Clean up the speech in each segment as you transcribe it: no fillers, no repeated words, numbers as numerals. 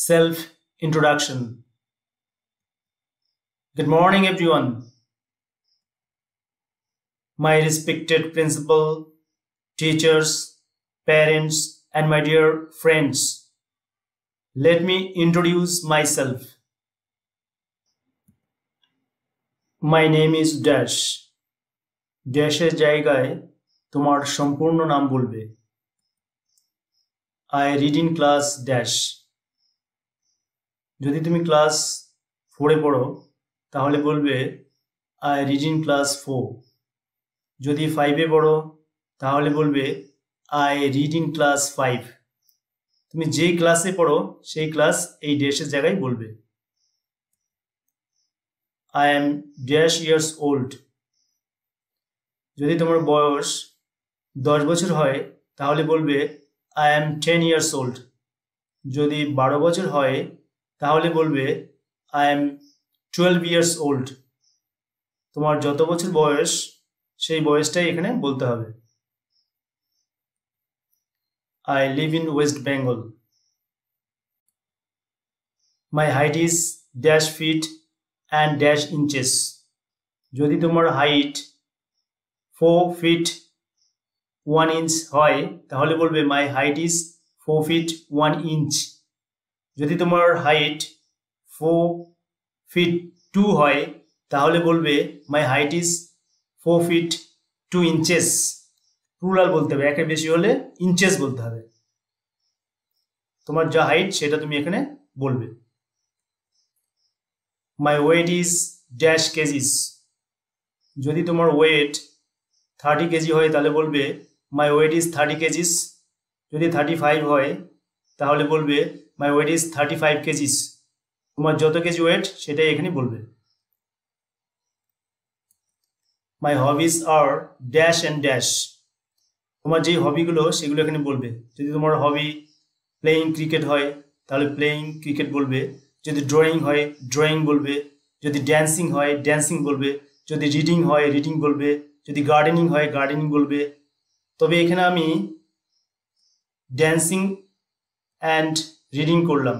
Self introduction. Good morning, everyone. My respected principal, teachers, parents, and my dear friends. Let me introduce myself. My name is Dash. ড্যাশের জায়গায় তোমার সম্পূর্ণ নাম বলবে। I read in class dash. যদি তুমি class 4 এ পড়ো তাহলে বলবে I read in class 4. যদি 5 এ পড়ো তাহলে বলবে I read in class 5. তুমি যেই ক্লাসে পড়ো সেই ক্লাস এই ড্যাশের জায়গায় বলবে। I am dash years old. যদি তোমার বয়স 10 বছর হয় তাহলে বলবে I am 10 years old. যদি 12 বছর হয় তাহলে বলবে I am 12 years old. তোমার যত বছর বয়স সেই বয়সটাই এখানে বলতে হবে। I live in West Bengal. My height is dash feet and dash inches. যদি তোমার হাইট 4 feet 1 inch হয় তাহলে বলবে my height is 4 feet 1 inch. যদি তোমার হাইট 4 feet 2 হয় তাহলে বলবে my height is 4 feet 2 inches. Plural বলতে হবে, একের বেশি হলে ইঞ্চেস বলতে হবে। তোমার যা হাইট সেটা তুমি এখানে বলবে। My weight is dash kgs. যদি তোমার ওয়েট 30 কেজি হয় তাহলে বলবে my weight is 30 kgs. যদি 35 হয় তাহলে বলবে my weight is 35 kgs. তোমার যত কেজি ওয়েট সেটাই এখানে বলবে। My hobbies are dash and dash. তোমার যে হবিগুলো সেগুলো এখানে বলবে। যদি তোমার হবি প্লেয়িং ক্রিকেট হয় তাহলে প্লেয়িং ক্রিকেট বলবে। যদি ড্রয়িং হয় ড্রয়িং বলবে। যদি ড্যান্সিং হয় ড্যান্সিং বলবে। যদি রিডিং হয় রিডিং বলবে। যদি গার্ডেনিং হয় গার্ডেনিং বলবে। তবে এখানে আমি ড্যান্সিং অ্যান্ড রিডিং করলাম,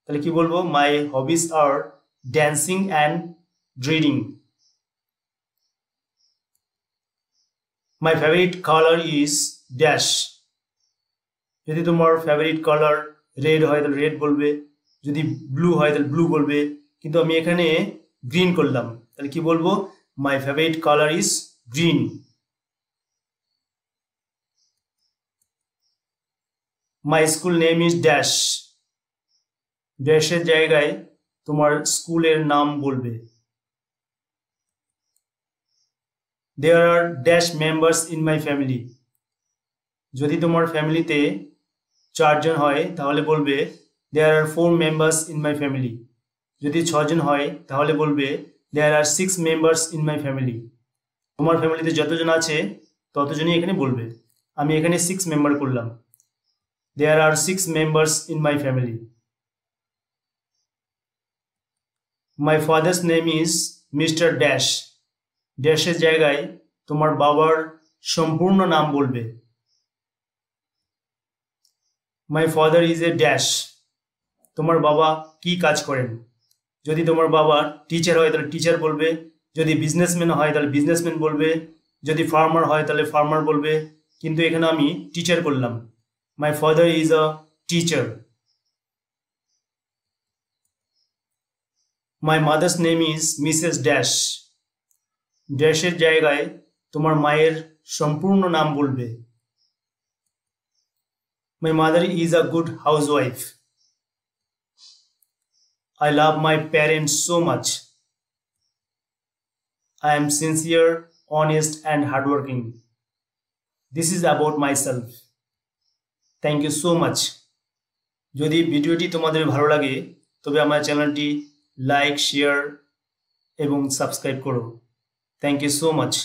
তাহলে কি বলবো? My hobbies are dancing and reading. My favourite colour is dash. যদি তোমার ফেভারিট কালার রেড হয় তাহলে রেড বলবে। যদি ব্লু হয় তাহলে ব্লু বলবে, কিন্তু আমি এখানে গ্রিন করলাম, তাহলে কি বলবো? My favourite colour is green. My school name is dash. ড্যাশের জায়গায় তোমার স্কুলের নাম বলবে। There are dash members in my family. যদি তোমার ফ্যামিলিতে 4 জন হয় তাহলে বলবে there are 4 members in my family. যদি 6 জন হয় তাহলে বলবে there are 6 members in my family. তোমার ফ্যামিলিতে যতজন আছে ততজনই এখানে বলবে। আমি এখানে 6 মেম্বার করলাম। দেয়ার are 6 members in my family. My father's name is mister dash. ড্যাশের জায়গায় তোমার বাবার সম্পূর্ণ নাম বলবে। My father is a dash. তোমার বাবা কি কাজ করেন? যদি তোমার বাবা টিচার হয় তাহলে টিচার বলবে। যদি বিজনেসম্যান হয় তাহলে বিজনেসম্যান বলবে। যদি ফার্মার হয় তাহলে ফার্মার বলবে, কিন্তু এখানে আমি টিচার করলাম। My father is a teacher. My mother's name is Mrs dash. ড্যাশের জায়গায় তোমার মায়ের সম্পূর্ণ নাম বলবে। My mother is a good housewife. I love my parents so much. I am sincere, honest and hardworking. This is about myself. Thank you so much. যদি ভিডিওটি তোমাদের ভালো লাগে তবে আমার চ্যানেলটি লাইক, শেয়ার এবং সাবস্ক্রাইব করো। Thank you so much.